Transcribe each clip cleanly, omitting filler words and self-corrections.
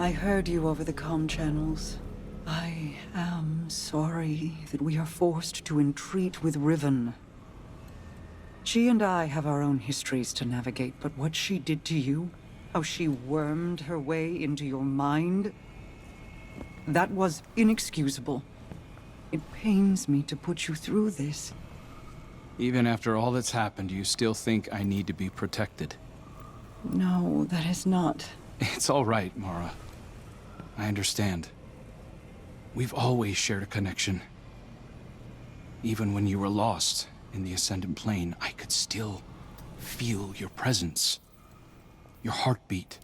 I heard you over the comm channels. I am sorry that we are forced to entreat with Riven. She and I have our own histories to navigate, but what she did to you, how she wormed her way into your mind, that was inexcusable. It pains me to put you through this. Even after all that's happened, you still think I need to be protected? No, that is not. It's all right, Mara. I understand. We've always shared a connection. Even when you were lost in the Ascendant Plane, I could still feel your presence. Your heartbeat.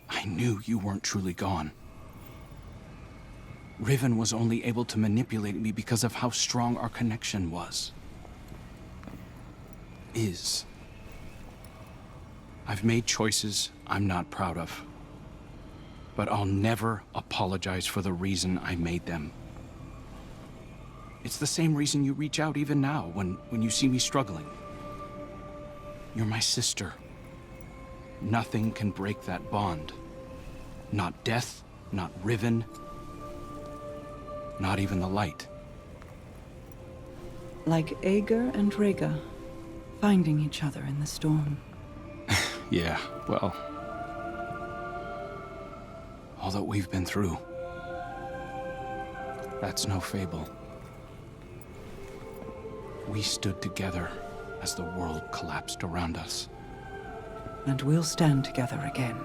I knew you weren't truly gone. Riven was only able to manipulate me because of how strong our connection was. I've made choices I'm not proud of. But I'll never apologize for the reason I made them. It's the same reason you reach out even now, when you see me struggling. You're my sister. Nothing can break that bond. Not death, not Riven, not even the light. Like Ager and Rhaegar, finding each other in the storm. Yeah, well... all that we've been through. That's no fable. We stood together as the world collapsed around us. And we'll stand together again.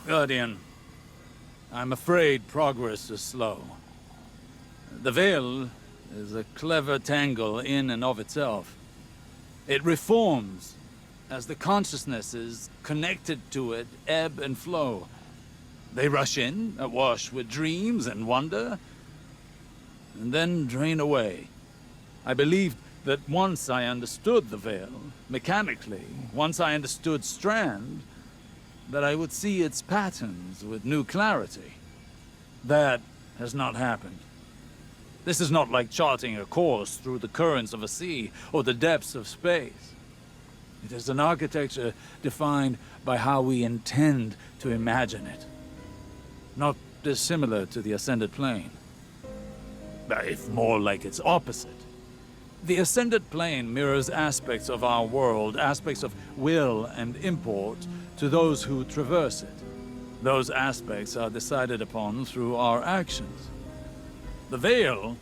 Guardian, I'm afraid progress is slow. The Veil is a clever tangle in and of itself. It reforms as the consciousnesses connected to it ebb and flow. They rush in, awash with dreams and wonder, and then drain away. I believed that once I understood the Veil, mechanically, once I understood Strand, that I would see its patterns with new clarity. That has not happened. This is not like charting a course through the currents of a sea or the depths of space. It is an architecture defined by how we intend to imagine it. Not dissimilar to the Ascended Plane, if more like its opposite. The Ascended Plane mirrors aspects of our world, aspects of will and import, to those who traverse it. Those aspects are decided upon through our actions. The Veil,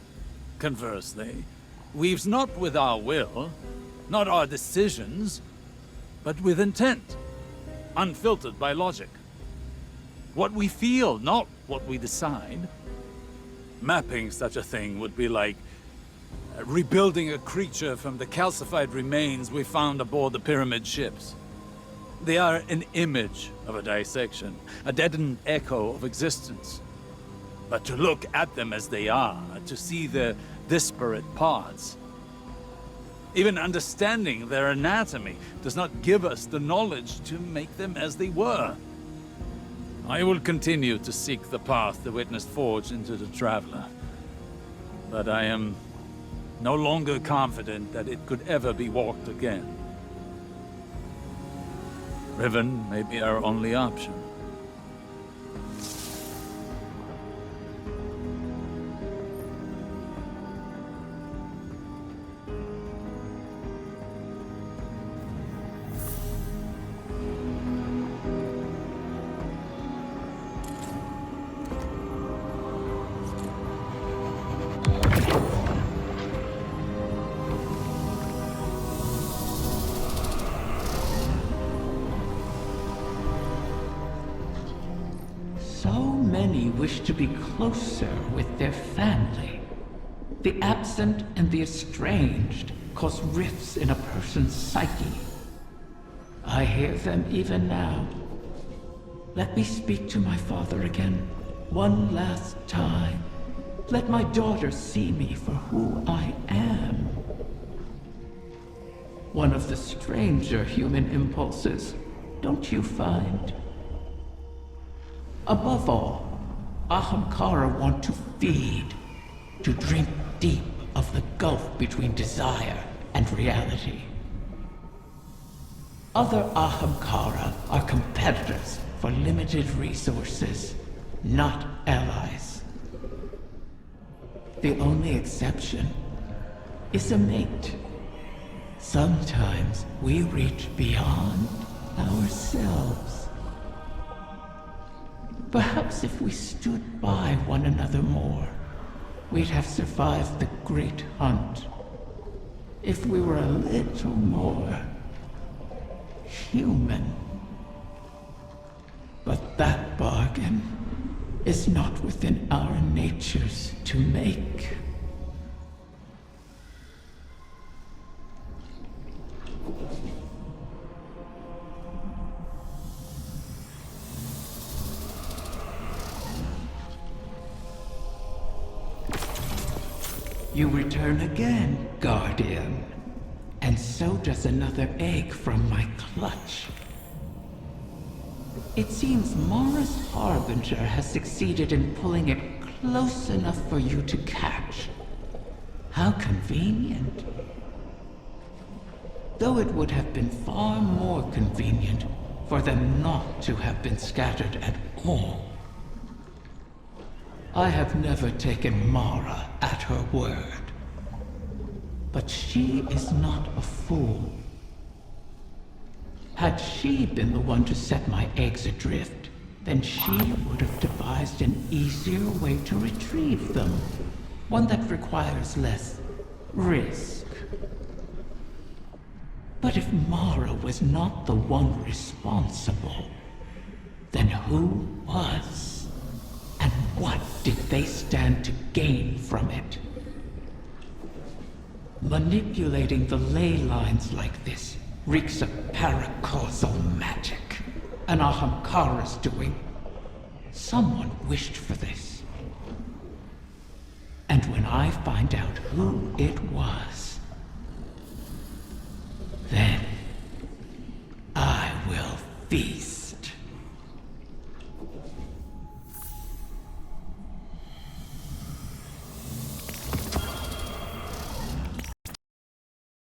conversely, weaves not with our will, not our decisions, but with intent, unfiltered by logic. What we feel, not what we decide. Mapping such a thing would be like rebuilding a creature from the calcified remains we found aboard the pyramid ships. They are an image of a dissection, a deadened echo of existence. But to look at them as they are, to see their disparate parts, even understanding their anatomy does not give us the knowledge to make them as they were. I will continue to seek the path the Witness forged into the Traveler. But I am no longer confident that it could ever be walked again. Riven may be our only option. Many wish to be closer with their family. The absent and the estranged cause rifts in a person's psyche. I hear them even now. Let me speak to my father again. One last time, let my daughter see me for who I am. One of the stranger human impulses, don't you find? Above all, Ahamkara want to feed, to drink deep of the gulf between desire and reality. Other Ahamkara are competitors for limited resources, not allies. The only exception is a mate. Sometimes we reach beyond ourselves. Perhaps if we stood by one another more, we'd have survived the great hunt. If we were a little more human. But that bargain is not within our natures to make. You return again, Guardian. And so does another egg from my clutch. It seems Mara's Harbinger has succeeded in pulling it close enough for you to catch. How convenient. Though it would have been far more convenient for them not to have been scattered at all. I have never taken Mara at her word. But she is not a fool. Had she been the one to set my eggs adrift, then she would have devised an easier way to retrieve them. One that requires less risk. But if Mara was not the one responsible, then who was? And what did they stand to gain from it? Manipulating the ley lines like this reeks of paracausal magic. An Ahamkara's doing. Someone wished for this. And when I find out who it was,